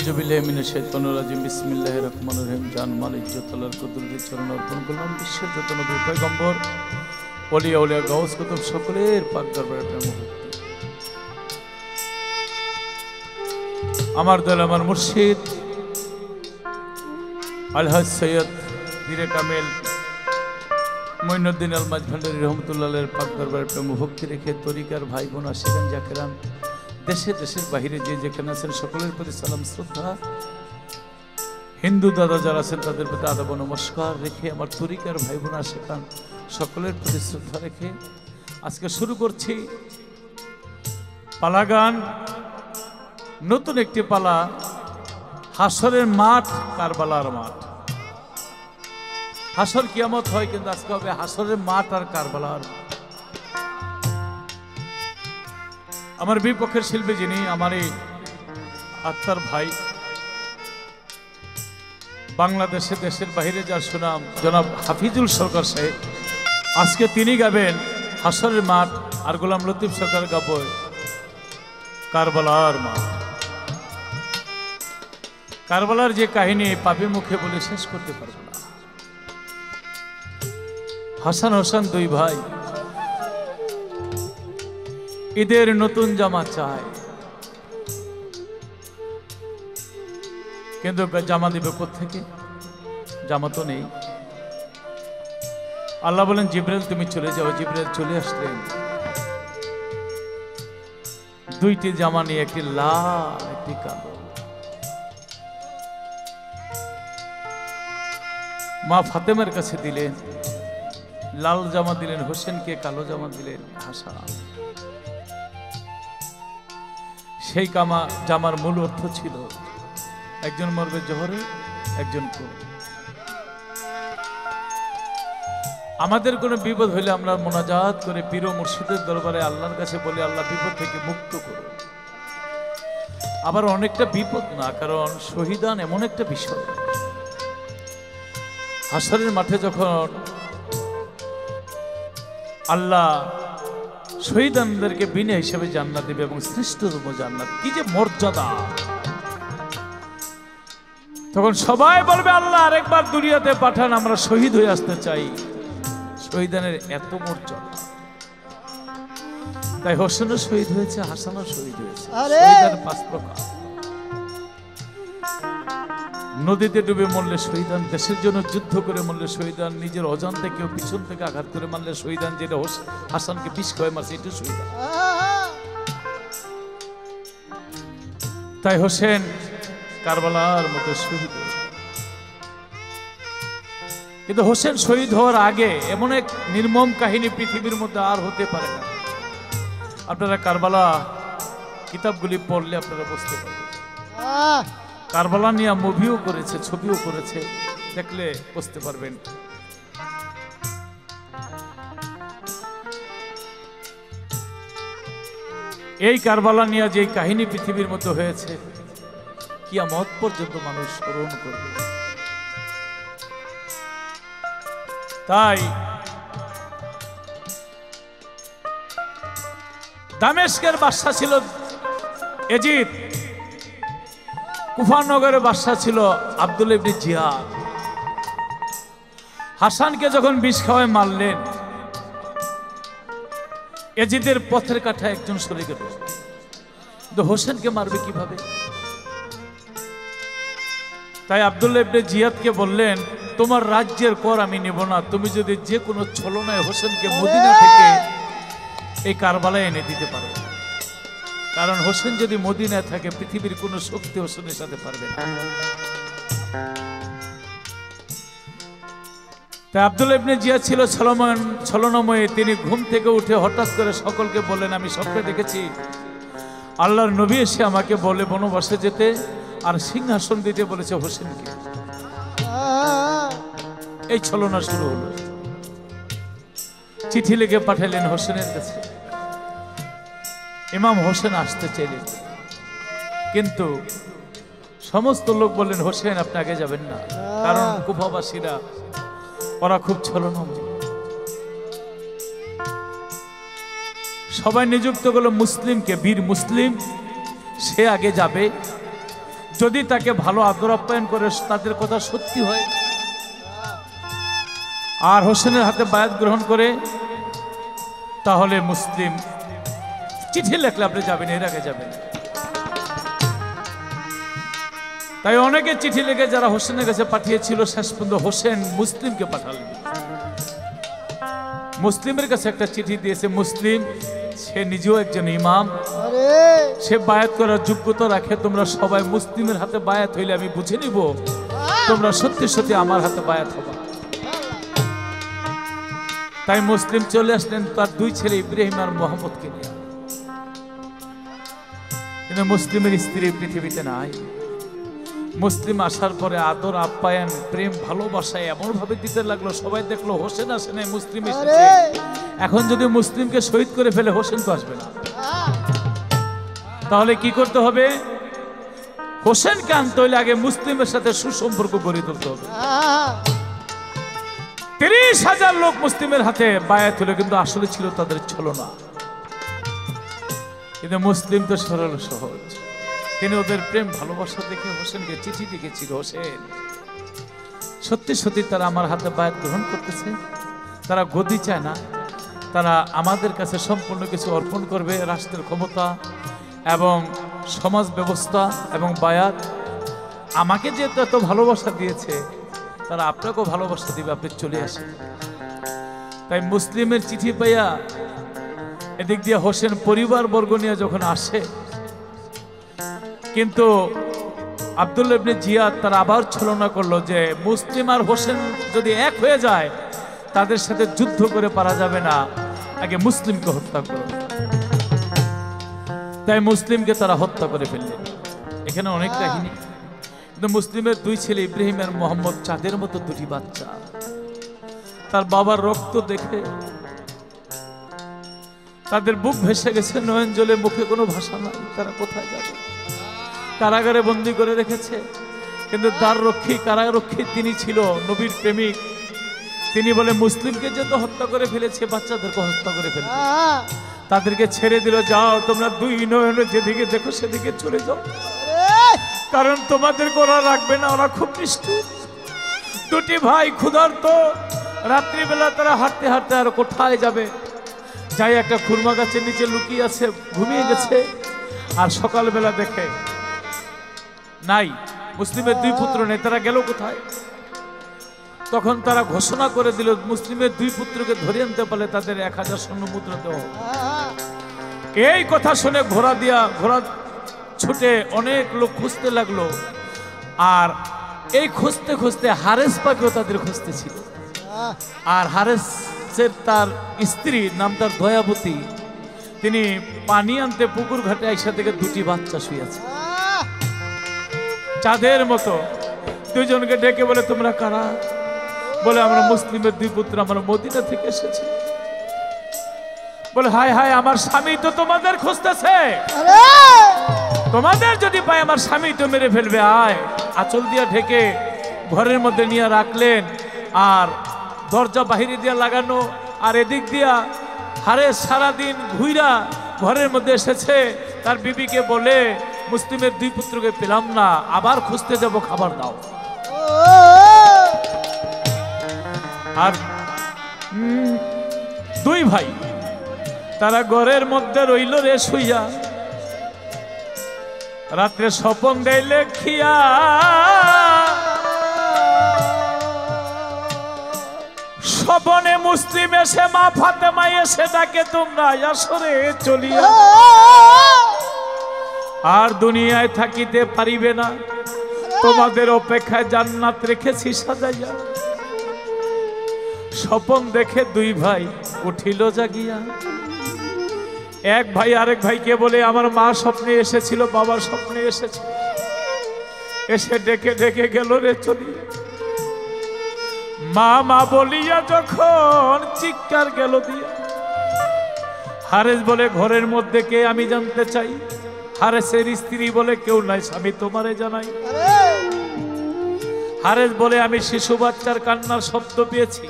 আউযুবিল্লাহি মিনাশ শাইতানির রাজিম বিসমিল্লাহির রহমানির রহিম। জান মাল ইজ্জত আল্লাহর কুদরতি চরণ অর্পণ করলাম। বিশ্বের যত নবী পয়গম্বর ওলিয়া উলিয়া গাউস কুতুব সকলের পাক দরবারে প্রেম ভক্তি। আমার দল আমার মুর্শিদ আলহাজ সৈয়দ পীরে কামেল মঈনুদ্দিন আল মাঝ ভান্ডারী রহমতুল্লাহের পাক দরবারে প্রেম ভক্তি রেখে তরিকার ভাই বোন আশিকান জাকেরান দেশে দেশের বাহিরে যে যেখানে আছেন সকলের প্রতি সালাম শ্রদ্ধা। হিন্দু দাদা যারা আছেন তাদের প্রতি আদাব নমস্কার রেখে আমার তরিকার ভাই বোন আশিকান সকলের প্রতি শ্রদ্ধা রেখে আজকে শুরু করছি পালা গান। নতুন একটি পালা, হাসরের মাঠ, কারবালার মাঠ। হাসর কিয়ামত হয়, কিন্তু আজকে হবে হাসরের মাঠ আর কারবালার মাঠ। আমার বিপক্ষের শিল্পী যিনি আমার এই আত্মার ভাই, বাংলাদেশে দেশের বাহিরে যার সুনাম জনাব হাফিজুল সরকার সাহেব, আজকে তিনি গাবেন হাসরের মাঠ আর গোলাম লতিফ সরকার গাবে কারবালার মাঠ। কারবালার যে কাহিনী পাপি মুখে বলে শেষ করতে পারবো না। হাসান হোসেন দুই ভাই ঈদের নতুন জামা চায়, কিন্তু জামা দিবে কোত্থেকে? জামা তো নেই। আল্লাহ বলেন জিবরাইল তুমি চলে যাও। জিবরাইল চলে আসলেন দুইটি জামা নিয়ে, একটি লাল একটি কালো। মা ফাতেমার কাছে দিলেন, লাল জামা দিলেন হোসেনকে, কালো জামা দিলেন হাসান। সেই জামার মূল অর্থ ছিল একজন মরবে জোহরে, একজন করে। আমাদের কোনো বিপদ হইলে আমরা মোনাজাত করে পীর ও মুর্শিদের দরবারে আল্লাহর কাছে বলি আল্লাহ বিপদ থেকে মুক্ত করো। আবার অনেকটা বিপদ না, কারণ শহীদান এমন একটা বিষয়, হাসরের মাঠে যখন আল্লাহ শহীদানদেরকে বিনা হিসেবে জান্নাত দিবে এবং শ্রেষ্ঠতম জান্নাত, কি যে মর্যাদা! তখন সবাই বলবে আল্লাহ আরেকবার দুনিয়াতে পাঠান, আমরা শহীদ হয়ে আসতে চাই। শহীদানের এত মর্যাদা। তাই হোসেনও শহীদ হয়েছে, হাসানও শহীদ হয়েছে। শহীদান পাঁচ প্রকার। নদীতে ডুবে মরলে শহীদান, দেশের জন্য যুদ্ধ করে মরলে শহীদান, নিজের অজান্তে কেউ পিছন থেকে আঘাত করে মারলে শহীদান, যেটা হাসানকে বিষ খাওয়ায় মারছে এটা শহীদান। তাই হোসেন কারবালার মতো শহীদ। কিন্তু হোসেন শহীদ হওয়ার আগে এমন এক নির্মম কাহিনী পৃথিবীর মধ্যে আর হতে পারে না। আপনারা কারবালা কিতাবগুলি পড়লে আপনারা বুঝতে পারবেন। কারবালা নিয়ে মুভিও করেছে, ছবিও করেছে, দেখলে বুঝতে পারবেন। এই কারবালা নিয়ে যে কাহিনী পৃথিবীর মধ্যে হয়েছে, কিয়ামত পর্যন্ত মানুষ স্মরণ করবে। তাই দামেস্কের বাদশা ছিল এজিদ, কুফানগরের বাদশা ছিল আব্দুল্লাহ ইবনে জিয়াদ। হাসানকে যখন বিষ খাওয়ায় মারলেন, এজিদের পথের কাঠা একজন সরে গেল, কিন্তু হোসেনকে মারবে কিভাবে? তাই আব্দুল্লাহ ইবনে জিয়াদকে বললেন তোমার রাজ্যের কর আমি নেব না, তুমি যদি যে কোনো ছলনায় হোসেনকে মদিনা থেকে এই কারবালায় এনে দিতে পারো। কারণ হোসেন যদি মদিনায় থাকে পৃথিবীর কোনো শক্তি হোসেনের সাথে পারবে না। তাই আব্দুল্লাহ ইবনে জিয়াদ ছিল ছলনাময়ী। তিনি ঘুম থেকে উঠে হঠাৎ করে সকলকে বললেন আমি স্বপ্নে দেখেছি আল্লাহর নবী এসে আমাকে বলে বনবাসে যেতে আর সিংহাসন দিতে বলেছে হোসেনকে। এই ছলনা শুরু হলো। চিঠি লিখে পাঠালেন হোসেনের কাছে। ইমাম হোসেন আসতে চাইলেন, কিন্তু সমস্ত লোক বললেন হোসেন আপনি আগে যাবেন না, কারণ কুফাবাসীরা ওরা খুব ছলনাময়ী। সবাই নিযুক্ত করলো মুসলিমকে, বীর মুসলিম, সে আগে যাবে, যদি তাকে ভালো আদর আপ্যায়ন করে তাদের কথা সত্যি হয় আর হোসেনের হাতে বায়াত গ্রহণ করে, তাহলে মুসলিম চিঠি লেখলে আপনি যাবেন, এর আগে যাবেন। তাই অনেকে চিঠি লিখে যারা হোসেনের কাছে পাঠিয়েছিল, শেষ পর্যন্ত হোসেন মুসলিমকে পাঠালেন। মুসলিমের কাছে একটা চিঠি দিয়েছে। মুসলিম সে নিজেও একজন ইমাম, সে বায়াত করার যোগ্যতা রাখে। তোমরা সবাই মুসলিমের হাতে বায়াত হইলে আমি বুঝে নিব তোমরা সত্যি সত্যি আমার হাতে বায়াত হবা। তাই মুসলিম চলে আসলেন তার দুই ছেলে ইব্রাহিম আর মোহাম্মদকে নিয়ে। কিন্তু মুসলিমের স্ত্রী পৃথিবীতে নাই। মুসলিম আসার পরে আদর আপ্যায়ন প্রেম ভালোবাসায় এমন ভাবে দিতে লাগলো, সবাই দেখলো হোসেন আসে নাই, মুসলিম এসেছে। এখন যদি মুসলিমকে শহীদ করে ফেলে হোসেন তো আসবে না, তাহলে কি করতে হবে? হোসেনকে আনতে হইলে আগে মুসলিমের সাথে সুসম্পর্ক গড়ে তুলতে হবে। 30,000 লোক মুসলিমের হাতে বায়াত হলো, কিন্তু আসলে ছিল তাদের ছলনা। কিন্তু মুসলিম তো সরল সহজ, তিনি ওদের প্রেম ভালোবাসা দেখে হোসেনকে চিঠি লিখেছিল, হোসেন সত্যি সত্যি তারা আমার হাতে বায়াত গ্রহণ করতেছে, তারা গদি চায় না, তারা আমাদের কাছে সম্পূর্ণ কিছু অর্পণ করবে, রাষ্ট্রের ক্ষমতা এবং সমাজ ব্যবস্থা এবং বায়াত। আমাকে যেহেতু এত ভালোবাসা দিয়েছে, তারা আপনাকেও ভালোবাসা দিবে, আপনি চলে আসেন। তাই মুসলিমের চিঠি পাইয়া এদিক দিয়ে হোসেন পরিবার বর্গ নিয়ে যখন আসে, কিন্তু আব্দুল্লাহ ইবনে জিয়াদ তারা আবার ছলনা করলো যে মুসলিম আর হোসেন যদি এক হয়ে যায় তাদের সাথে যুদ্ধ করে পারা যাবে না, আগে মুসলিমকে হত্যা করো। তাই মুসলিমকে তারা হত্যা করে ফেললেন। এখানে অনেক কাহিনী। কিন্তু মুসলিমের দুই ছেলে ইব্রাহিম আর মোহাম্মদ চাঁদের মতো দুটি বাচ্চা, তার বাবার রক্ত দেখে তাদের বুক ভেসে গেছে, নয়ন জলে, মুখে কোনো ভাষা নাই, তারা কোথায় যাবে? কারাগারে বন্দী করে রেখেছে, কিন্তু দ্বার রক্ষী কারারক্ষী তিনি ছিল নবীর প্রেমিক। তিনি বলে মুসলিমকে যেহেতু হত্যা করে ফেলেছে, বাচ্চাদেরকে হত্যা করে ফেলেছে, তাদেরকে ছেড়ে দিল, যাও তোমরা দুই নয়নে যেদিকে দেখো সেদিকে চলে যাও, কারণ তোমাদেরকে ওরা রাখবে না, ওরা খুব নিষ্ঠুর। দুটি ভাই ক্ষুধার্ত, রাত্রিবেলা তারা হাঁটতে হাঁটতে আর কোথায় যাবে, যাই একটা খুরমা গাছের নিচে লুকিয়ে আছে, ঘুমিয়ে গেছে। আর সকালবেলা দেখে নাই, মুসলিমের দুই পুত্র নেই, তারা গেল কোথায়? তখন তারা ঘোষণা করে দিল মুসলিমের দুই পুত্রকে ধরে আনতে পারলে তাদের 1000 স্বর্ণ মুদ্রা দেওয়া হবে। এই কথা শুনে ঘোড়া ছুটে অনেক লোক খুঁজতে লাগলো, আর এই খুঁজতে খুঁজতে হারেস পাকেও তাদের খুঁজতে ছিল। আর হারেসের তার স্ত্রী নাম তার দয়াবতী, তিনি পানি আনতে পুকুর ঘাটে আইসা থেকে দুটি বাচ্চা শুয়েছে চাঁদের মতো। দুইজনকে ডেকে বলে তোমরা কারা? বলে আমরা মুসলিমের দুই পুত্র, আমরা মদিনা থেকে এসেছি। বলে হায় হায়, আমার স্বামী তো তোমাদের খুঁজতেছে, তোমাদের যদি পায় আমার স্বামী তো মেরে ফেলবে। আয়, আঁচল দিয়া ঢেকে ঘরের মধ্যে নিয়ে রাখলেন, আর দরজা বাহিরে দিয়া লাগানো, আর এদিক দিয়া হারে সারাদিন ঘুইরা ঘরের মধ্যে এসেছে। তার বিবিকে বলে মুসলিমের দুই পুত্রকে পেলাম না, আবার খুঁজতে যাব, খাবার দাও। আর দুই ভাই তারা ঘরের মধ্যে রইল রে শুইয়া, রাত্রে স্বপন দেয় লেখিয়া, স্বপনে মুসলিম এসে মা ফাতেমা এসে ডাকে তোমরা আসরে চলিয়া, আর দুনিয়ায় থাকিতে পারিবে না, তোমাদের অপেক্ষায় জান্নাত রেখেছি সাজাইয়া। স্বপন দেখে দুই ভাই উঠিল জাগিয়া। এক ভাই আরেক ভাইকে বলে আমার মা স্বপ্নে এসেছিল, বাবা স্বপ্নে এসেছিল, এসে ডেকে ডেকে গেল রে চলিয়া। মা মা বলিয়া যখন চিৎকার গেল দিয়া, হারেস বলে ঘরের মধ্যে কে আমি জানতে চাই। হারেসের স্ত্রী বলে কেউ নাই, স্বামী তোমারে জানাই। হারেস বলে আমি শিশু বাচ্চার কান্নার শব্দ পেয়েছি,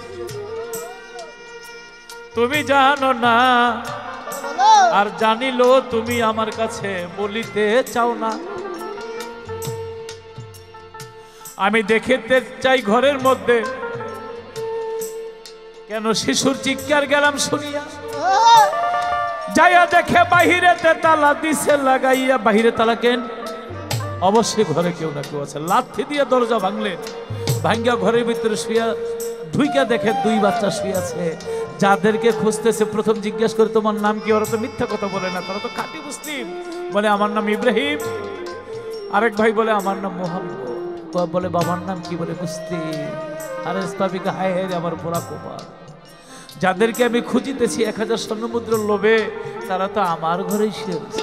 তুমি জানো না, আর জানিলো তুমি আমার কাছে বলিতে চাও না। আমি দেখিতে চাই ঘরের মধ্যে কেন শিশুর চিৎকার গেলাম শুনিয়া। যাইয়া দেখে বাহিরেতে তালা দিছে লাগাইয়া। বাহিরে তালা কেন? অবশ্যই ঘরে কেউ না কেউ আছে। লাথি দিয়ে দরজা ভাঙলেন, ভাঙ্গা ঘরের ভিতরে শুয়া ঢুইকা দেখে দুই বাচ্চা শুয়ে আছে। যাদেরকে খুঁজতেছে প্রথম জিজ্ঞেস করে তোমার নাম কি? ওরা তো মিথ্যা কথা বলে না, তারা তো খাঁটি মুসলিম। বলে আমার নাম ইব্রাহিম। আরেক ভাই বলে আমার নাম মোহাম্মদ। বলে বাবার নাম কি? বলে মুসলিম। আরে ইসলামিক হায় হায় আমার পোড়া কোপাল। যাদেরকে আমি খুঁজিতেছি 1000 স্বর্ণমুদ্রার লোভে, তারা তো আমার ঘরেই শুয়ে আছে।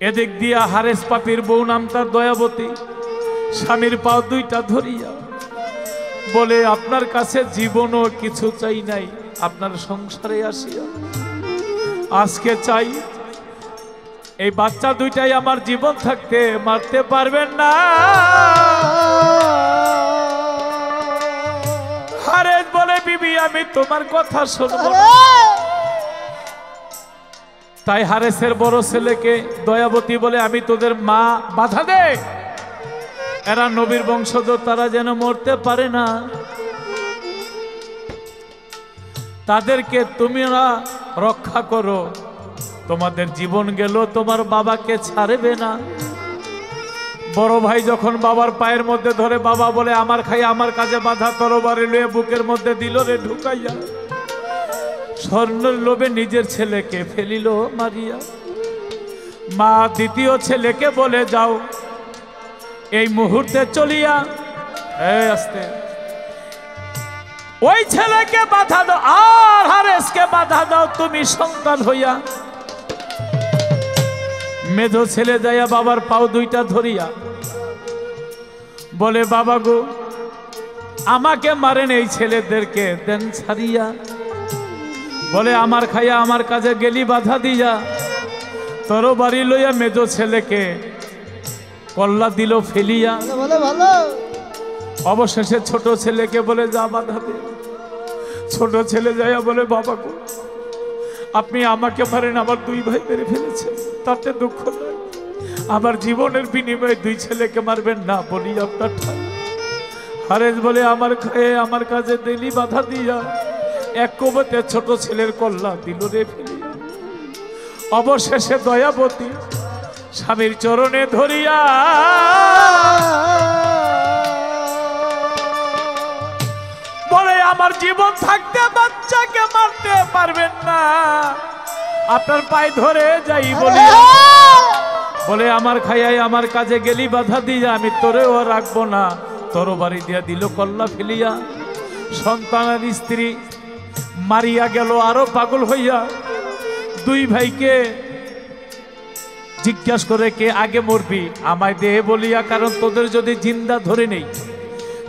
এদিক দিয়া হারেস পাপির বউ নাম তার দয়াবতী, স্বামীর পাও দুইটা ধরিয়া বলে আপনার কাছে জীবনও কিছু চাই নাই, আপনার সংসারে আসিয়া আজকে চাই এই বাচ্চা দুইটাই আমার জীবন থাকতে মারতে পারবেন না। হারেস বলে বিবি আমি তোমার কথা শুনবো না। তাই হারেসের বড় ছেলেকে দয়াবতী বলে আমি তোদের মা, বাধা দে, এরা নবীর বংশধর, তারা যেন মরতে পারে না, তাদেরকে তোমরা রক্ষা করো, তোমাদের জীবন গেল তোমার বাবাকে ছাড়বে না। বড় ভাই যখন বাবার পায়ের মধ্যে ধরে, বাবা বলে আমার খাই আমার কাজে বাধা, তরবারি লয়ে বুকের মধ্যে দিল রে ঢুকাইয়া। স্বর্ণের লোভে নিজের ছেলেকে ফেলিল মারিয়া। মা দ্বিতীয় ছেলেকে বলে যাও এই মুহূর্তে চলিয়া, আস্তে ওই ছেলেকে বাধা দাও আর হারেসকে বাধা দাও তুমি সন্তান হইয়া। মেধো ছেলে যাইয়া বাবার পাও দুইটা ধরিয়া বলে বাবা গো আমাকে মারেন, এই ছেলেদেরকে দেন ছাড়িয়া। বলে আমার খাইয়া আমার কাজে গেলি বাধা দিয়া। তরবারি লইয়া মেজো ছেলেকে কল্লা দিল ফেলিয়া। অবশেষে ছোট ছেলেকে বলে যা বাধা দে। ছোট ছেলে যাইয়া বলে বাবা গো আপনি আমাকে মারেন, আমার দুই ভাই মেরে ফেলেছে, তাতে দুঃখ নাই, আমার জীবনের বিনিময়ে দুই ছেলেকে মারবেন না বলি আপনার ঠাই। হারেস বলে আমার খায়ে আমার কাজে দিলি বাধা দিয়া। এক কোবতে ছোট ছেলের কল্লা দিল রে ফেলিয়া। অবশেষে দয়াবতী স্বামীর চরণে ধরিয়া বলে আমার জীবন থাকতে বাচ্চাকে মারতে পারবেন না, আপনার পায়ে ধরে যাই বলি। বলে আমার খাইয়াই আমার কাজে গেলি বাধা দিয়া, আমি তোরেও রাখবো না। তরবারি দিয়া দিল কল্লা ফেলিয়া। সন্তানের স্ত্রী মারিয়া গেল আরো পাগল হইয়া। দুই ভাইকে জিজ্ঞাসা করে কে আগে মরবি, আমায় দে বলিয়া, কারণ তোদের যদি জিন্দা ধরে নেই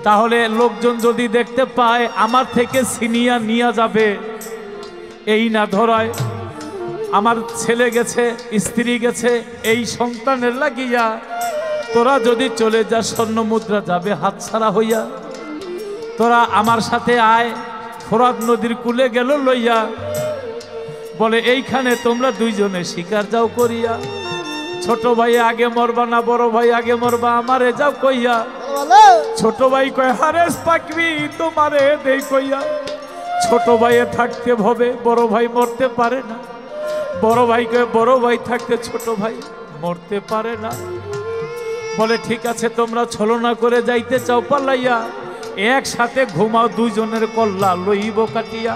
তাহলে লোকজন যদি দেখতে পায় আমার থেকে ছিনিয়া নিয়ে যাবে। এই না ধরায় আমার ছেলে গেছে, স্ত্রী গেছে, এই সন্তানের লাগিয়া তোরা যদি চলে যা স্বর্ণ মুদ্রা যাবে হাতছাড়া হইয়া। তোরা আমার সাথে আয়। ফোরাত নদীর কূলে গেল লইয়া। বলে এইখানে তোমরা দুইজনে শিকার যাও করিয়া। ছোট ভাই আগে মরবা না বড় ভাই আগে মরবা, আমারে যাও কইয়া। ছোট ভাই কয় হারেস পাকবি তোমারে দেই কইয়া। ছোট ভাইয়ে থাকতে ভবে বড় ভাই মরতে পারে না। বড় ভাই কয় বড় ভাই থাকতে ছোট ভাই মরতে পারে না। বলে ঠিক আছে তোমরা ছলনা করে যাইতে চাও পালাইয়া, একসাথে ঘুমাও, দুইজনের কল্লা লইব কাটিয়া।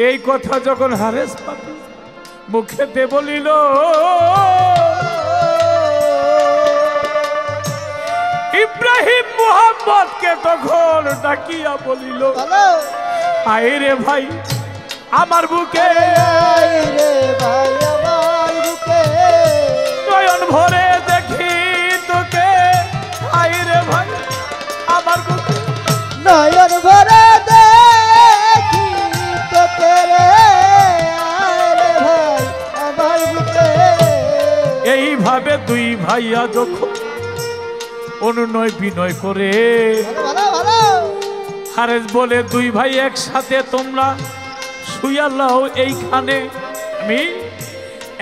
এই কথা যখন হারেস পাপি মুখেতে বলিল, ইব্রাহিম মুহাম্মদকে তখন ডাকিয়া বলিল আয় রে ভাই আমার বুকে, নয়ন ভরে দেখি তোকে, আয় রে ভাই আমার বুকে, নয়ন ভরে দেখি তোকে রে, আয় রে ভাই আমার বুকে। এইভাবে দুই ভাইয়া যখন অনুনয় বিনয় করে, হারেস বলে দুই ভাই একসাথে তোমরা শুইয়া লাও এইখানে, আমি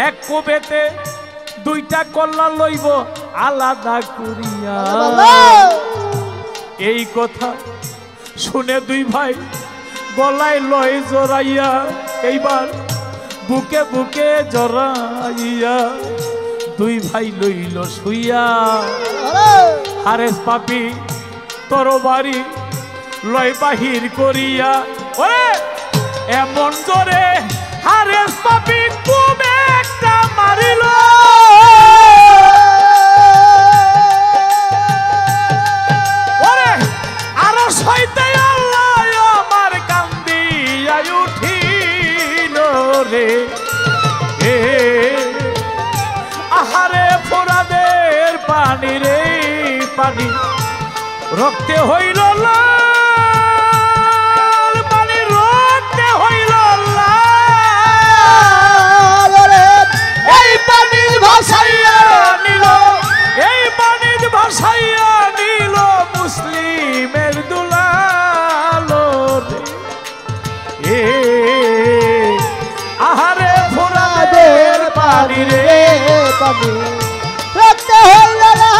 এক কোবেতে দুইটা কল্লা লইব আলাদা করিয়া। এই কথা শুনে দুই ভাই গলায় লয় জড়াইয়া, এইবার বুকে বুকে জড়াইয়া দুই ভাই লইল শুইয়া। হারেস পাপি তরবারি লয় বাহির করিয়া, ওরে এমন জোরে হারেস পাপি কুমে একটা মারিল। ওরে আরো সইতে আল্লাহ আমার কান্দিয়া উঠিল রে। আহারে ফোরাদের পানি রে পানি, রক্তে হইল লাল, পানি রক্তে হইল লাল। এই পানি ভাসাইয়া নিল, এই পানি ভাসাইয়া নিল মুসলিমের দুলাল রে। আহারে ফোরাদের পানি রে পানি, রক্তে হইল লাল,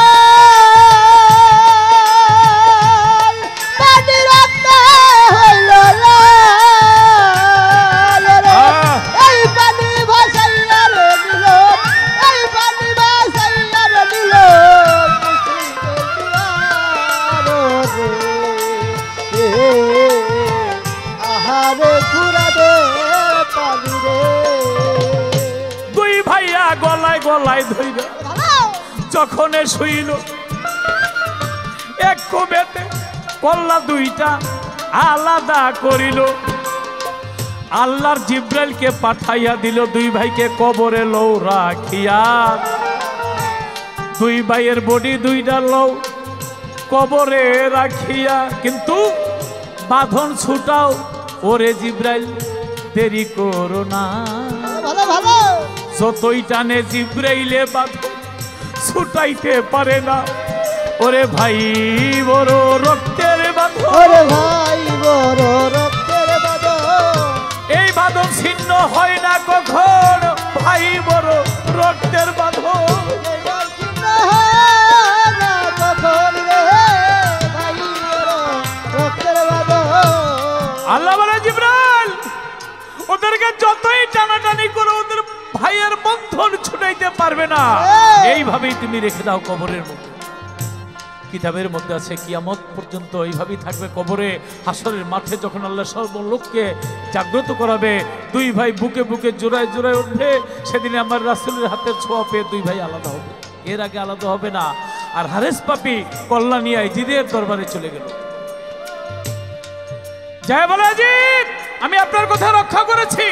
পানি রক্তে হইল লাল রে। এই পানি ভাসাইয়া রে নিল, এই পানি ভাসাইয়া রে নিল আহারে ঘুরাবে পানি রে। দুই ভাইয়া গলায় গলায় ধইল যখন শুইল, এক কুবেতে কল্লা দুইটা আলাদা করিল। আল্লাহর জিব্রাইলকে পাঠাইয়া দিল দুই ভাইকে কবরে লও রাখিয়া। দুই ভাইয়ের বডি দুইটা লও কবরে রাখিয়া, কিন্তু বাঁধন ছুটাও ওরে জিব্রাইল দেরি করো না। ভালো ভালো যতই টানে জিব্রাইলে বাঁধন ছুটাইতে পারে না। ওরে ভাই বড় রক্তের বাঁধন, ওরে ভাই বড় রক্তের বাঁধন, এই বাঁধন ছিন্ন হয় না কখন। ভাই বড় রক্তের বাঁধন, আল্লাহ বলে জিব্রাইল ওদেরকে যতই টানাটানি করো ওদের ভাইয়ের বন্ধন ছুটাইতে পারবে না। এইভাবেই তুমি রেখে দাও কবরের মধ্যে। কিতাবের মধ্যে আছে কিয়ামত পর্যন্ত এইভাবেই থাকবে কবরে। হাসরের মাঠে যখন আল্লাহ সর্বলোককে জাগ্রত করাবে, দুই ভাই বুকে বুকে জোড়ায় জোড়ায় উঠবে, সেদিনে আমার রাসূলের হাতের ছোঁয়া পেয়ে দুই ভাই আলাদা হবে, এর আগে আলাদা হবে না। আর হারেস পাপি কল্লা নিয়ে জিদের দরবারে চলে গেল, জয় বলে জিদ আমি আপনার কথা রক্ষা করেছি,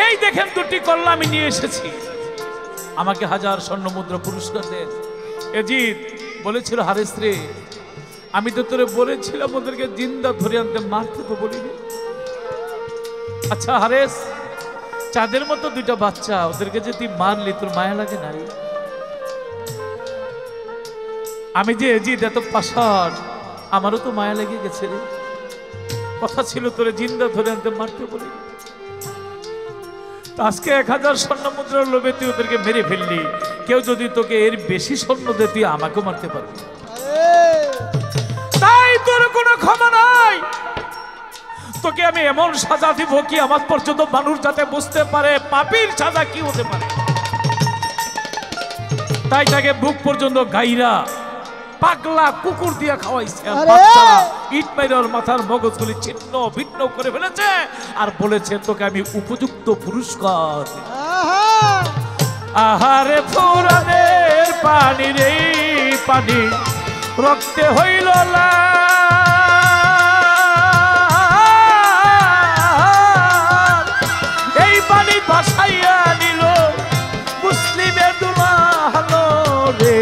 এই দেখেন দুটি কল্লা আমি নিয়ে এসেছি, আমাকে 1000 স্বর্ণ মুদ্রা পুরস্কার দেন। এজিদ বলেছিল হারেস রে, আমি তো তোরে বলেছিলাম ওদেরকে জিন্দা ধরে আনতে, মারতে তো বলিনি। আচ্ছা হারেস, চাঁদের মতো দুইটা বাচ্চা, ওদেরকে যে তুই মারলি তোর মায়া লাগে নাই? আমি যে এজিদ এত পাষাণ, আমারও তো মায়া লেগে গেছে রে। কথা ছিল তোরে জিন্দা ধরে আনতে, মারতে বলি। আজকে 1000 স্বর্ণ মুদ্রার লোভে তুই ওদেরকে মেরে ফেললি, কেউ যদি তোকে এর বেশি স্বর্ণ দে তুই আমাকেও মারতে পারবি, তাই তোর কোনো ক্ষমা নাই। তোকে আমি এমন সাজা দিব কি আমার পর্যন্ত মানুষ যাতে বুঝতে পারে পাপীর সাজা কি হতে পারে। তাই তাকে বুক পর্যন্ত গাইরা পাগলা কুকুর দিয়া খাওয়াইছে, আর বাচ্চারা ইট মাইরার মাথার মগজগুলি ছিন্ন ভিন্ন করে ফেলেছে, আর বলেছে তোকে আমি উপযুক্ত পুরস্কার। আহারে ফুরানের পানি রে পানি, রক্তে হইল লাল, এই পানি ভাসাইয়া নিল মুসলিমের দুলালো রে।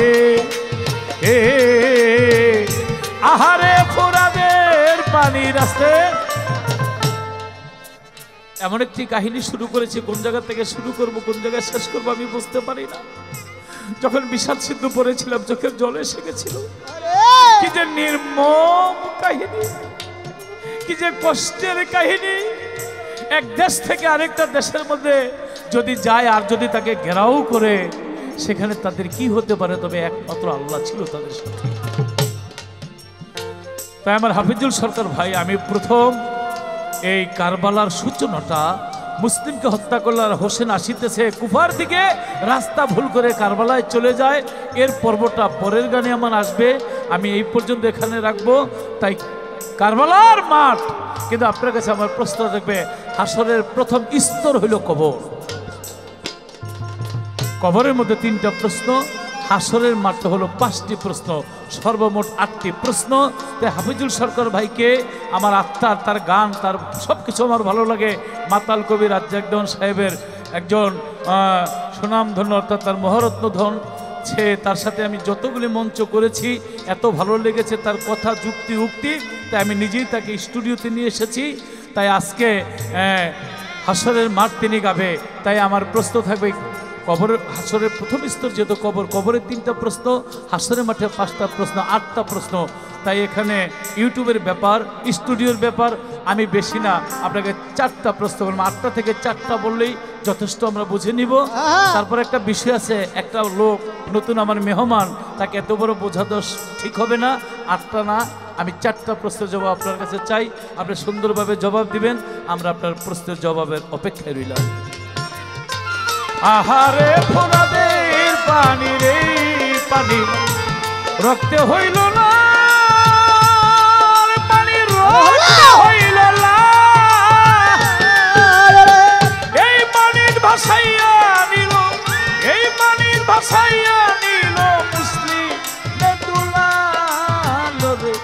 আহারে ফোরাদের পানি রাস্তে। এমন একটি কাহিনী শুরু করেছি, কোন জায়গা থেকে শুরু করব কোন জায়গায় শেষ করবো আমি বুঝতে পারি না। যখন বিষাদ সিদ্ধ পড়েছিলাম চোখের জল এসে গেছিল। কি যে নির্মম কাহিনী, কি যে কষ্টের কাহিনী। এক দেশ থেকে আরেকটা দেশের মধ্যে যদি যায় আর যদি তাকে ঘেরাও করে, সেখানে তাদের কি হতে পারে, তবে একমাত্র আল্লাহ ছিল তাদের সাথে। তাই আমার হাফিজুল সরকার ভাই, আমি প্রথম এই কারবালার সূচনাটা মুসলিমকে হত্যা করল আর হোসেন আসিতেছে কুফার দিকে, রাস্তা ভুল করে কারবালায় চলে যায়, এর পর্বটা পরের গানে আমার আসবে, আমি এই পর্যন্ত এখানে রাখবো। তাই কারবালার মাঠ, কিন্তু আপনার কাছে আমার প্রশ্ন থাকবে, হাসরের প্রথম স্তর হইল কবর। কবরের মধ্যে 3টা প্রশ্ন, হাসরের মাঠ হলো 5টি প্রশ্ন, সর্বমোট 8টি প্রশ্ন। তাই হাফিজুল সরকার ভাইকে আমার আত্মার, তার গান, তার সব কিছু আমার ভালো লাগে। মাতাল কবি রাজ্জাক দেওয়ান সাহেবের একজন সুনামধন্য, অর্থাৎ তার মহারত্ন ধন, সে তার সাথে আমি যতগুলি মঞ্চ করেছি এত ভালো লেগেছে তার কথা, যুক্তি উক্তি, তাই আমি নিজেই তাকে স্টুডিওতে নিয়ে এসেছি। তাই আজকে হাসরের মাঠ তিনি গাবে। তাই আমার প্রশ্ন থাকবে, কবরের হাসরের প্রথম স্তর যেহেতু কবর, কবরের 3টা প্রশ্ন, হাসরের মাঠে 5টা প্রশ্ন, 8টা প্রশ্ন। তাই এখানে ইউটিউবের ব্যাপার, স্টুডিওর ব্যাপার, আমি বেশি না, আপনাকে 4টা প্রশ্ন বলবো। 8টা থেকে 4টা বললেই যথেষ্ট, আমরা বুঝে নিব। তারপর একটা বিষয় আছে, একটা লোক নতুন আমার মেহমান, তাকে এত বড় বোঝা দোষ ঠিক হবে না। 8টা না, আমি 4টা প্রশ্নের জবাব আপনার কাছে চাই, আপনি সুন্দরভাবে জবাব দিবেন, আমরা আপনার প্রশ্নের জবাবের অপেক্ষায় রইলাম। আহারে ফোরাদের পানি রে পানি, রক্তে হইল না পানি, রক্তে হইল না, এই পানির ভাসাইয়া নিল, এই পানির ভাসাইয়া নিল মুসলিম দুলাল রে।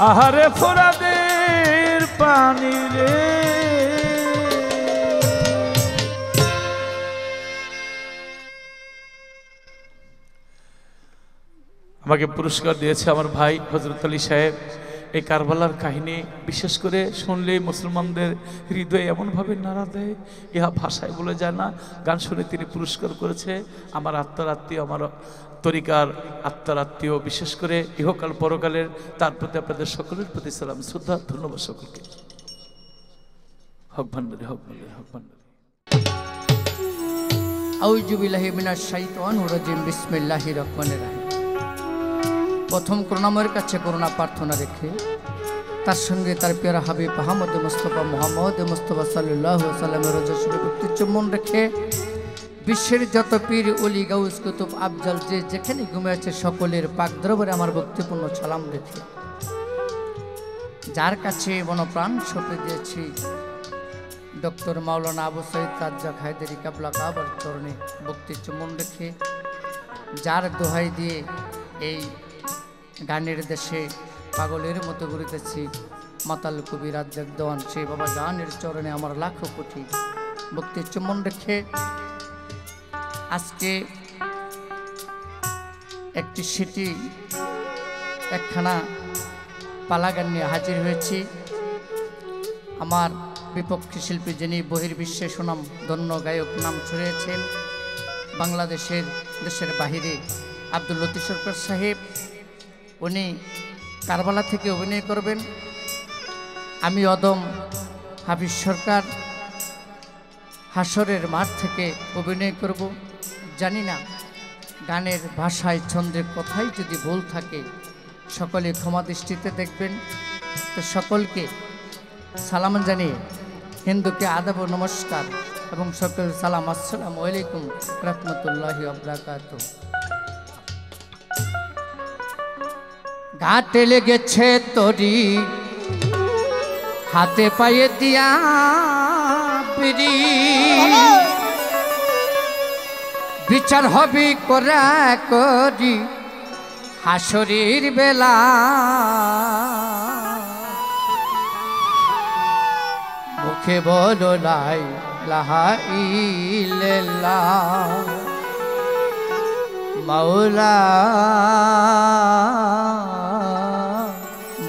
আহারে ফোরাদের পানি রে। আমাকে পুরস্কার দিয়েছে আমার ভাই হযরত আলী সাহেব। এই কারবালার কাহিনী বিশেষ করে শুনলে মুসলমানদের হৃদয়ে এমনভাবে নাড়া দেয়, ইহা ভাষায় বলে যায় না। গান শুনে তিনি পুরস্কার করেছে। আমার আত্মার আত্মীয়, আমার তরিকার আত্মার আত্মীয়, বিশেষ করে ইহকাল পরকালের, তার প্রতি আপনাদের সকলের প্রতি সালাম, শ্রদ্ধা, ধন্যবাদ সকলকে। হক ভান্ডারি, হক ভান্ডারি, হক ভান্ডারি। আউযু বিল্লাহি মিনাশ শাইতানির রাজিম, বিসমিল্লাহির রহমানির রহিম। প্রথম করুণাময়ের কাছে করুণা প্রার্থনা রেখে তার সঙ্গে তার প্যারা হাবিব আহমদ মুস্তফা মোহাম্মদ মুস্তফা সাল্লাল্লাহু আলাইহি ওয়াসাল্লামের রজস্বরূপ ব্যক্তির চুম্বন রেখে বিশ্বের যত পীর ওলি গাউস কুতুব আফজাল যে যেখানে ঘুমিয়ে আছে সকলের পাক দরবারে আমার ভক্তিপূর্ণ সালাম রেখে, যার কাছে মনপ্রাণ সঁপে দিয়েছি ডক্টর মাওলানা আবু সঈদ রাজ্জাক হায়দারি কাবলা কাবার চরণে ভক্তির চুম্বন রেখে, যার দোহাই দিয়ে এই গানের দেশে পাগলের মতো ঘুরিতেছি মাতাল কবি রাজ্জাক দেওয়ান, সেই বাবা গানের চরণে আমার লাখো কোটি ভক্তির চুম্বন রেখে আজকে একটি সিটি একখানা পালা গান নিয়ে হাজির হয়েছি। আমার বিপক্ষী শিল্পী যিনি বহির্বিশ্বে সুনাম ধন্য গায়ক নাম ছড়িয়েছেন, বাংলাদেশের দেশের বাহিরে আব্দুল লতিফ সরকার সাহেব, উনি কারবালা থেকে অভিনয় করবেন। আমি অদম হাফিজ সরকার হাসরের মাঠ থেকে অভিনয় করব। জানি না গানের ভাষায় ছন্দের কথাই যদি ভুল থাকে সকলে ক্ষমা দৃষ্টিতে দেখবেন। তো সকলকে সালাম জানিয়ে হিন্দুকে আদাব নমস্কার এবং সকল সালাম, আসসালামু আলাইকুম রাহমাতুল্লাহি ওয়া বারাকাতুহু। ঘাটে লেগেছে তরি হাতে পায়ে দিয়া পিরি, বিচার হবে করা করি হাসরের বেলা। মুখে বলো লা ইলাহা ইল্লাল্লাহ মাওলা,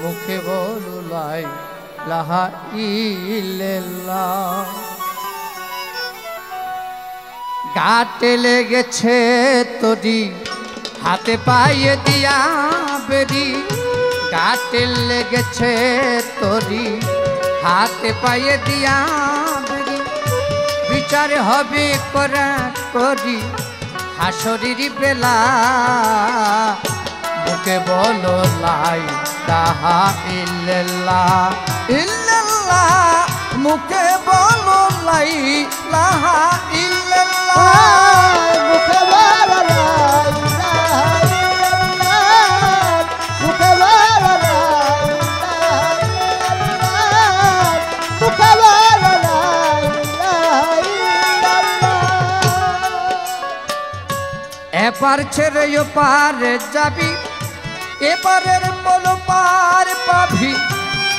মুখে বলো লা ইলাহা ইল্লাল্লাহ। ঘাটে লেগেছে তরি হাতে পায়ে দিয়া বেরি, ঘাটে লেগেছে তরি হাতে পায়ে দিয়া বেরি, বিচার হবে করা করি হাসরির বেলা মুখে বলো লাই ইলাহা ইল্লাল্লাহ ইল্লাল্লাহ মুখে বলো লাই ইলাহা ইল্লাল্লাহ মুখে বলো লা ইলাহা ইল্লাল্লাহ মুখে বলো লা ইলাহা ইল্লাল্লাহ মুখে বলো লা ইলাহা ইল্লাল্লাহ এপার ছেড়ে ওপার যাবি এপারের বলো পার পাবি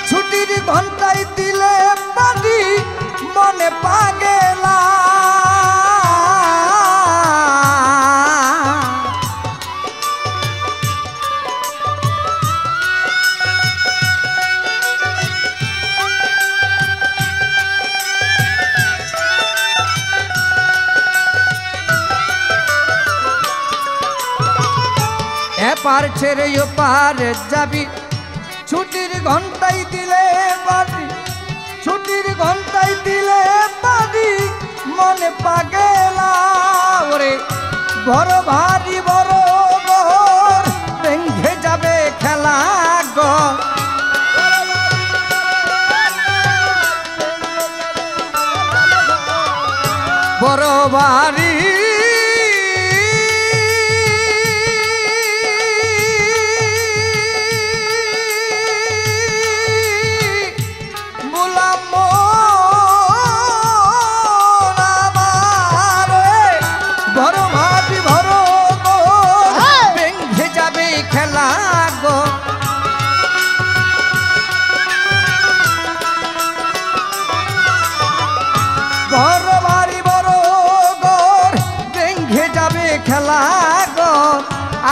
ছুটির ঘন্টায় দিলে পারি মনে পাগেলা এপার ছেড়ে ওপার যাবি ছুটির ঘন্টায় দিলে বাড়ি ছুটির ঘন্টায় দিলে বাড়ি মনে পাগেলা ওরে বড় ভারী বড় ঘর ভেঙে যাবে খেলা গো বড় ভারী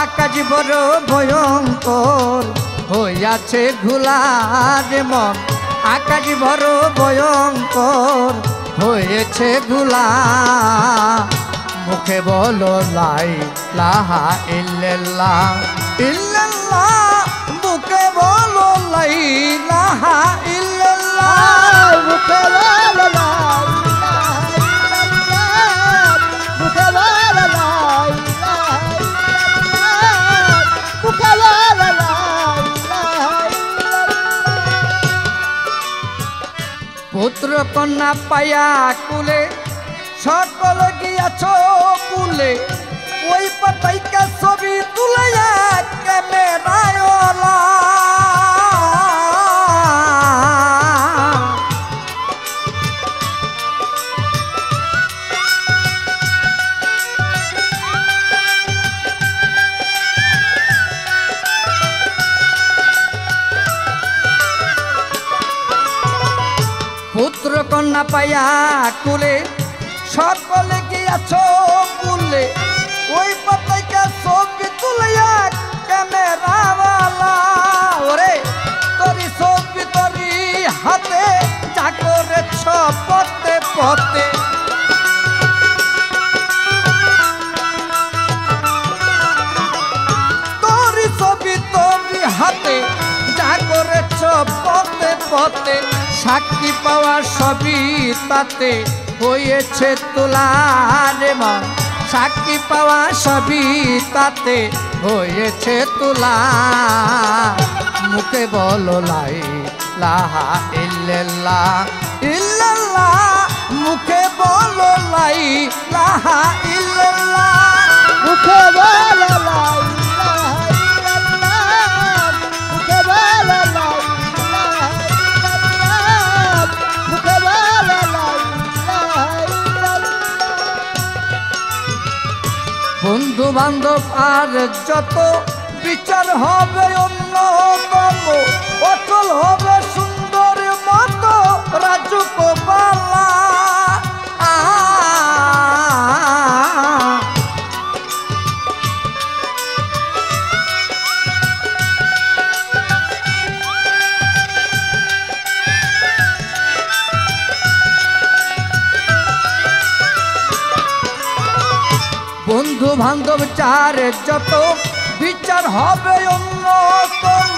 আকাশ বড় ভয়ঙ্কর হইয়াছে ঘুলার মন আকাশ বড় ভয়ঙ্কর হয়েছে ঘুলা মুখে বলো লাই ইলাহা ইল্লাল্লাহ ইল্লাল্লাহ মুখে বলো লাই ইলাহা ইল্লাল্লাহ মুখে বলো লা ইলাহা ইল্লাল্লাহ মুখে বলো লা পুত্র কন্যা পায়া কুলে সকল গিয়াছ কুলে ওই পাতাইকা ছবি তুলে ক্যামেরায় পুত্র কন্যা পায়া কুলে সকলে গিয়াছ কুলে ওই পাতাইকা ছবি তুলিয়া ক্যামেরাওয়ালা ওরে তোরি ছবি তোরি হাতে যা করেছ পথে পথে তোরি ছবি তোরি হাতে যা করেছ পথে পথে সাক্ষী পাওয়া সবই তাতে হয়েছে তোলার মন সাক্ষী পাওয়া সবই তাতে হয়েছে তোলা মুখে বলো লাই ইলাহা ইল্লাল্লাহ ইল্লাল্লাহ মুখে বলো লাই ইলাহা ইল্লাল্লাহ মুখে বলো লা ইলাহা ইল্লাল্লাহ মুখে বলো লা বন্ধু বান্ধব আর যত বিচার হবে অন্যতম অচল হবে সুন্দর মতো রাজু কোপালা বন্ধু বান্ধব চার যত বিচার হবে অন্যতম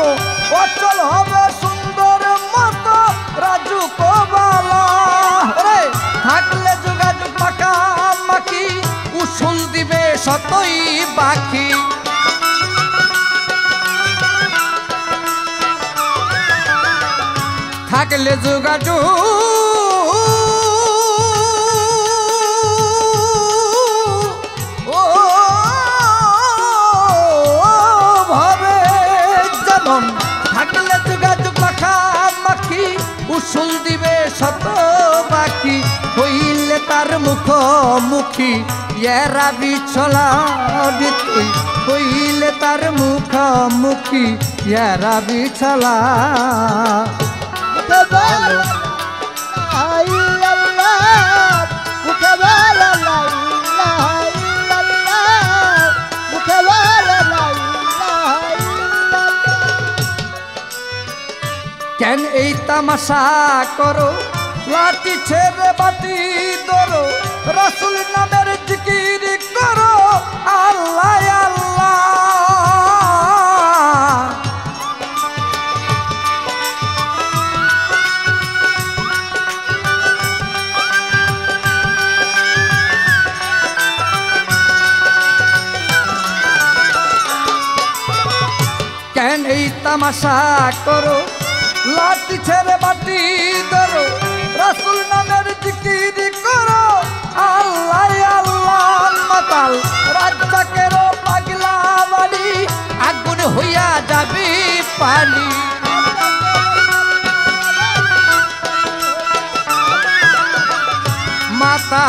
অচল হবে সুন্দর মতো রাজু কোবালা থাকলে যোগাযোগ শতই বাকি থাকলে যোগাযোগ ও ভাবে যেমন থাকলে যোগাযোগ মাখামাখি উসুল দিবে শত বাকি হইলে তার মুখোমুখি এরা বিছলা তুই হইলে তার মুখোমুখি এরা বিছলা কেন এই তামাশা করো লাঠি ছেড়ে বাটি ধরো রাসূল নামের জিকির করো আল্লাহ আল্লাহ কেন এই তামাশা করো লাঠি ছেড়ে বাটি ধরো রাসূল নামের জিকির করো আল্লাহ আল্লাহ মাতাল রাজ্জাকের পাগলা বাড়ি আগুন হইয়া যাবে পানি মাতা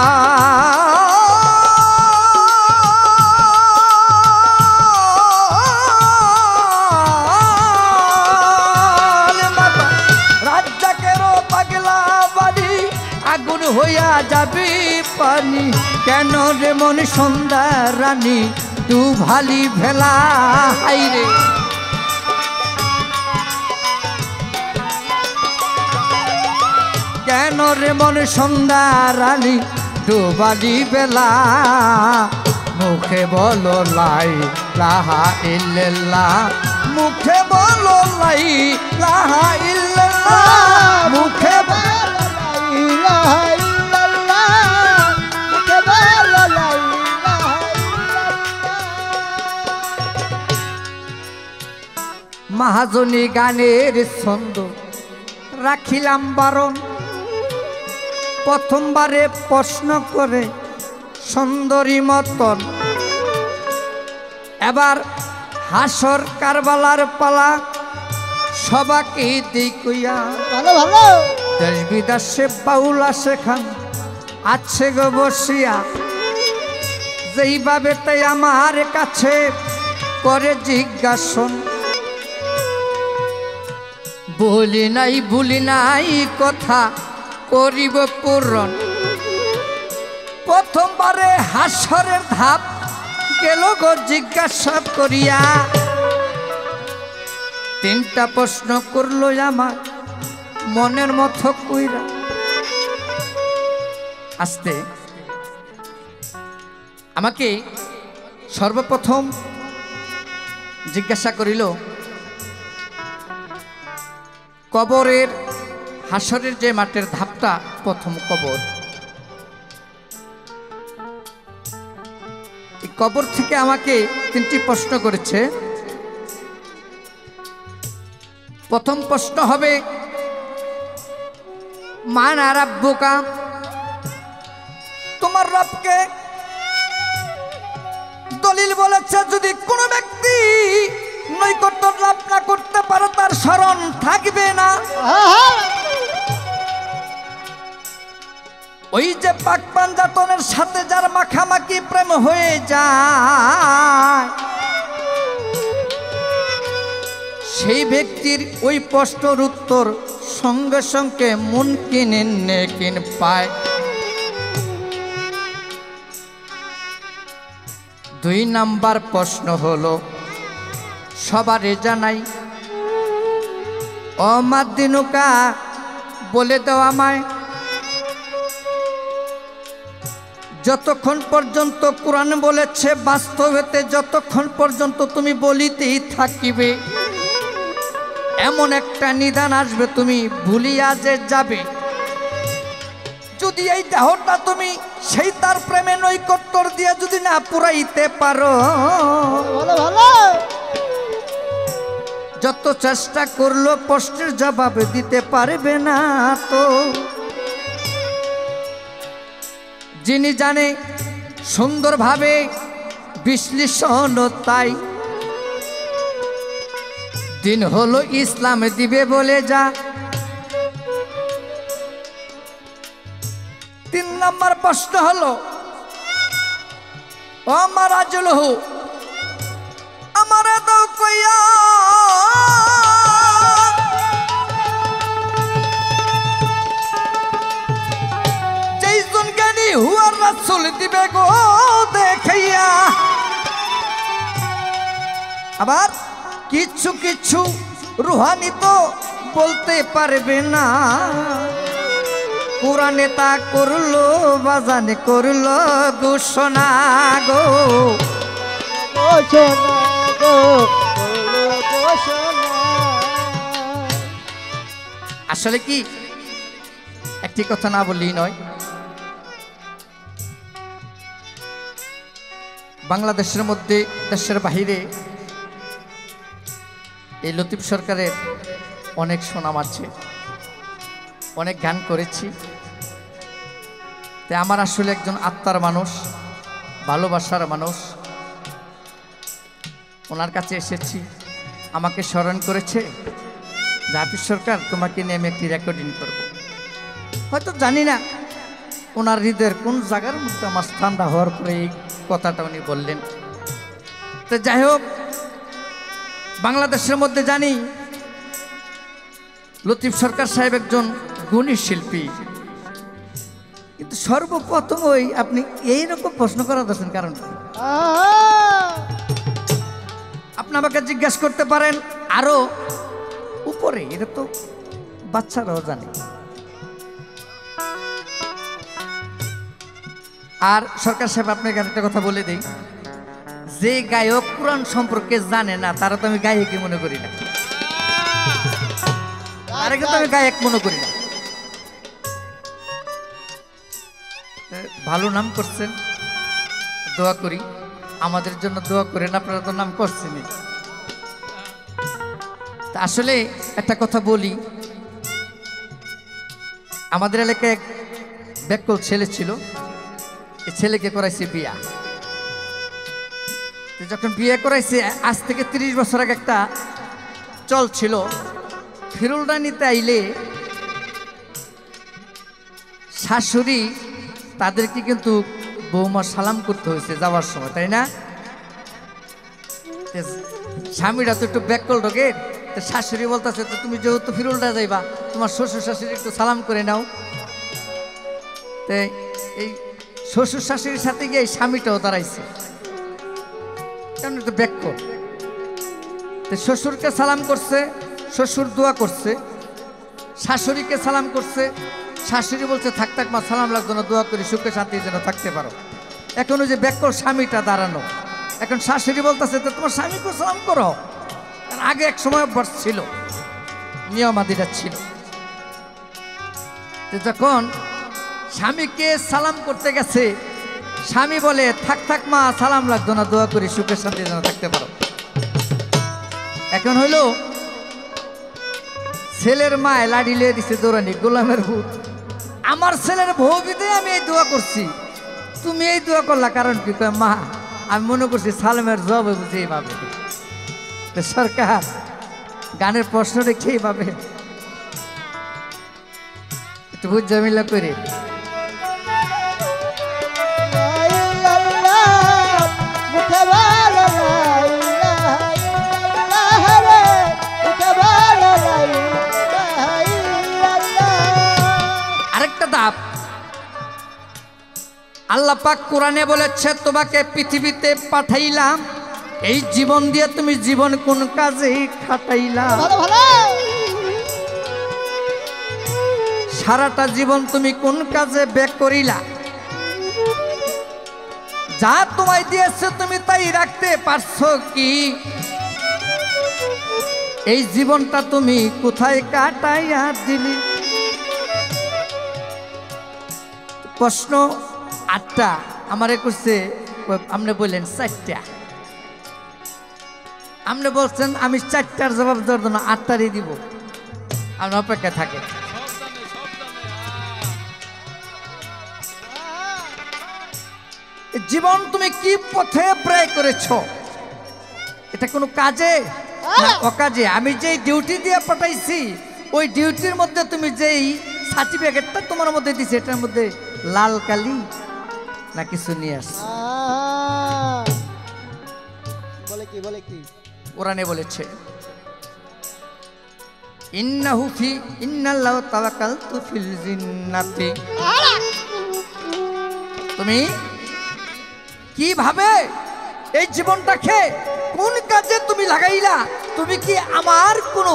হইয়া যাবি পানি কেন রে মন সন্ধ্যা রানী তু ভালি ভেলা হাইরে কেন রে মন সন্ধ্যা রানী তু ভালি বেলা মুখে বলো লাই লাহা ইল্লাল্লাহ মুখে বলো লাই লাহা ইল্লাল্লাহ মুখে महाजनी गानेर छंद राखिलाम बारণ प्रथम बारे प्रश्न करे सुंदरी मतन एबार हासर कारबालार पाला सबाके देखिया ভালো ভালো देश विदेशे बाउला शेखान आछे गो बसिया जेइभाबे ताई आमार काछे करे जिज्ञासन भूली नाई कथा करिब पूरण प्रथम बारे हासरेर धाप गेल गो जिज्ञासा करिया तीनटा प्रश्न करलो आमार मनेर मतो कइरा आस्ते आमाके सर्वप्रथम जिज्ञासा करिल कबरेर हासरेर जे माटेर धापटा प्रथम कबर कबर थेके आमाके तीनटी प्रश्न करेছে प्रथम प्रश्न हबे मान रब्बुका तुम्हार रबके दलिल बोलेছে যদি কোনো ব্যক্তি নৈকট্য লাভ না করতে পারে তার শরণ থাকবে না ওই যে পাক পাঞ্জাতনের সাথে যার মাখামাখি প্রেম হয়ে যায় সেই ব্যক্তির ওই প্রশ্নের উত্তর সঙ্গে সঙ্গে মুনকিন নেকিন পায় দুই নাম্বার প্রশ্ন হলো সবারে জানাই অমাদিনুকা বলে দাও আমায় যতক্ষণ পর্যন্ত কোরআন বলেছে বাস্তবেতে যতক্ষণ পর্যন্ত তুমি বলিতেই থাকিবে এমন একটা নিদান আসবে তুমি ভুলিয়া যে যাবে যদি এই দেহটা তুমি সেই তার প্রেমে নৈকট্যর দিয়ে যদি না পুরাইতে পারো, ভালো ভালো যত চেষ্টা করলো প্রশ্নের জবাব দিতে পারবে না। তো যিনি জানে সুন্দরভাবে বিশ্লেষণ, তাই দিন হলো ইসলাম দিবে বলে যা। 3 নম্বর প্রশ্ন হলো আমার আজলহু আমার দাও কইয়া, যেইজন জ্ঞানী হুয়ার রাসূল দিবে গো দেখাইয়া। আবার কিছু কিছু রুহানি তো বলতে পারবে না, কোরআনে তা করলো বাজানে করলো ঘোষণা গো। ঘোষণা গো ঘোষণা। আসলে কি একটি কথা না বললেই নয়, বাংলাদেশের মধ্যে দেশের বাহিরে এই লতিফ সরকারের অনেক সুনাম আছে, অনেক গান করেছি। তাই আমার আসলে একজন আত্মার মানুষ, ভালোবাসার মানুষ, ওনার কাছে এসেছি, আমাকে স্মরণ করেছে যে হাফিজ সরকার তোমাকে নিয়ে আমি একটি রেকর্ডিং করব। হয়তো জানি না ওনার হৃদয়ের কোন জায়গার মধ্যে আমার স্থানটা হওয়ার পরে এই কথাটা উনি বললেন। তো যাই হোক, বাংলাদেশের মধ্যে জানি লতিফ সরকার সাহেব একজন গুণী শিল্পী, কিন্তু সর্বপ্রথম ওই আপনি এইরকম প্রশ্ন করা দর্শন কারণ কি? আপনি আমাকে জিজ্ঞাসা করতে পারেন আরো উপরে, এটা তো বাচ্চারাও জানে। আর সরকার সাহেব আপনাকে একটা কথা বলে দিই, যে গায়ক কোরআন সম্পর্কে জানে না তারা তো আমি গায়কই মনে করি না, তারা কিন্তু আমি গায়ক মনে করি না। ভালো নাম করছেন, দোয়া করি, আমাদের জন্য দোয়া করেন, আপনারা তো নাম করছেনই। তা আসলে একটা কথা বলি, আমাদের এলাকায় এক ব্যাকল ছেলে ছিল, এই ছেলেকে করাইছে বিয়া। যখন বিয়ে করাইছে আজ থেকে 30 বছর আগে একটা চল ছিল, ফিরুলদানিতে আইলে শাশুড়ি তাদেরকে কিন্তু বৌমা সালাম করতে হয়েছে যাওয়ার সময়, তাই না? স্বামীরা তো একটু ব্যাকল ঢোকে, তো শাশুড়ি বলতেছে তো তুমি যেহেতু ফিরুলদা যাইবা তোমার শ্বশুর শাশুড়ি একটু সালাম করে নাও। তো এই শ্বশুর শাশুড়ির সাথে গিয়ে স্বামীটাও দাঁড়াইছে, কারণ একটু ব্যাকল। তো শ্বশুরকে সালাম করছে, শ্বশুর দোয়া করছে, শাশুড়িকে সালাম করছে, শাশুড়ি বলছে থাক থাক মা সালাম লাগতো না, দোয়া করি সুখে শান্তি যেন থাকতে পারো। এখন ওই যে ব্যাকল স্বামীটা দাঁড়ানো, এখন শাশুড়ি বলতেছে তো তোমার স্বামীকে সালাম করো, কারণ আগে এক সময় অভ্যাস ছিল, নিয়মাদিটা ছিল। তো যখন স্বামীকে সালাম করতে গেছে, স্বামী বলে থাক থাক মা সালাম লাগতো না, দোয়া করি সুখে শান্তি যেন থাকতে পারো। এখন হইল ছেলের মায় লাঠি লিয়ে দিছে দৌড়ানি, গোলামের ভূত, আমার ছেলের বউ বিদে আমি এই দোয়া করছি, তুমি এই দোয়া করলা কারণ কি? কয় মা আমি মনে করছি সালামের জব বুঝে এইভাবে। তো সরকার গানের প্রশ্ন রেখে এইভাবে একটু বুঝ জামিলা করে আরেকটা ধাপ। আল্লাহ পাক কোরআনে বলেছে তোমাকে পৃথিবীতে পাঠাইলাম, এই জীবন দিয়ে তুমি জীবন কোন কাজে খাটাইলা, সারাটা জীবন তুমি কোন কাজে ব্যয় করিলা, যা তোমায় দিয়েছে তুমি তাই রাখতে পারছো কি, এই জীবনটা তুমি কোথায় কাটাইয়া দিলি। প্রশ্ন 8টা, আমারে করছে আপনি বললেন 4টা, আপনি বলছেন আমি 4টার জবাব দেওয়ার জন্য 8টারই দিব, আপনি অপেক্ষা থাকে। জীবন তুমি কি পথে ব্যয় করেছ? এটা কোনো কাজে না অকাজে? আমি যেই ডিউটি দিয়ে পাঠাইছি ওই ডিউটির মধ্যে তুমি যেই সার্টিফিকেটটা তোমার মধ্যে দিছি এটার মধ্যে লাল কালি না কিছু নিয়ে আস? বলে কি কোরআনে বলেছে ইন্নাহু ফি ইন্নাল্লাহু তাওয়াক্কালতু ফিল জিন্নাতি। তুমি কিভাবে এই জীবনটাকে কোন কাজে তুমি লাগাইলা? তুমি কি আমার কোন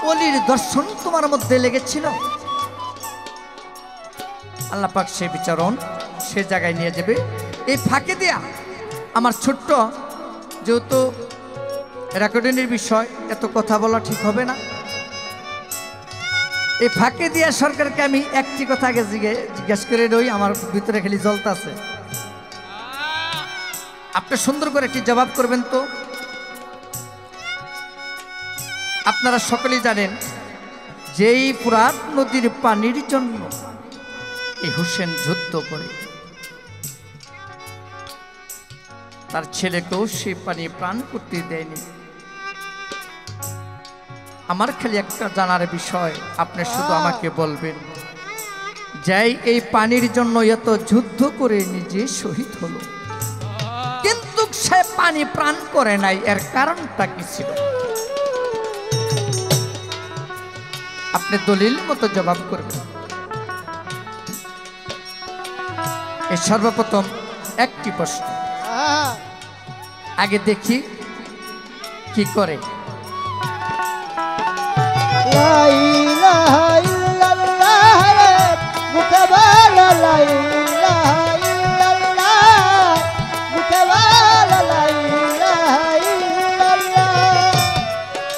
অলির দর্শন তোমার মধ্যে লেগেছিল? আল্লাহ পাক সে বিচারণ সে জায়গায় নিয়ে যাবে। এই ফাঁকে দিয়া আমার ছোট্ট, যেহেতু রেকর্ডিংয়ের বিষয় এত কথা বলা ঠিক হবে না, এই ফাঁকে দিয়া সরকারকে আমি একটি কথা আগে জিজ্ঞেস করে রই, আমার ভিতরে খালি জ্বলতে আছে। আপনি সুন্দর করে একটি জবাব করবেন তো। আপনারা সকলেই জানেন যেই ফুরাত নদীর পানির জন্য এই হুসেন যুদ্ধ করে তার ছেলেকেও সেই পানি পান করতে দেয়নি। আমার খালি একটা জানার বিষয়, আপনি শুধু আমাকে বলবেন, যাই এই পানির জন্য এত যুদ্ধ করে নিজে শহীদ হলো, কিন্তু সে পানি পান করে নাই, এর কারণটা কি ছিল? আপনি দলিল মতো জবাব করবেন। এই সর্বপ্রথম একটি প্রশ্ন, আগে দেখি কি করে।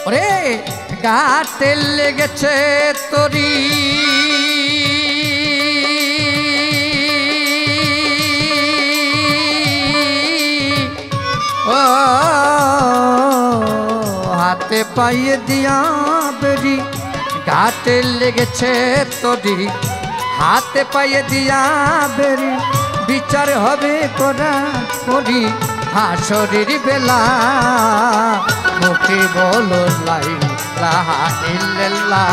ওরে গাতে লেগেছে তরি, ও হাতে পাইয়ে দিয়া বেরি, ঘাটে লেগেছে তরি, হাতে পাইয়ে দিয়া বেরি, বিচার হবে করা করি হাসরের বেলা, মুখে বলো লা ইলাহা ইল্লাল্লাহ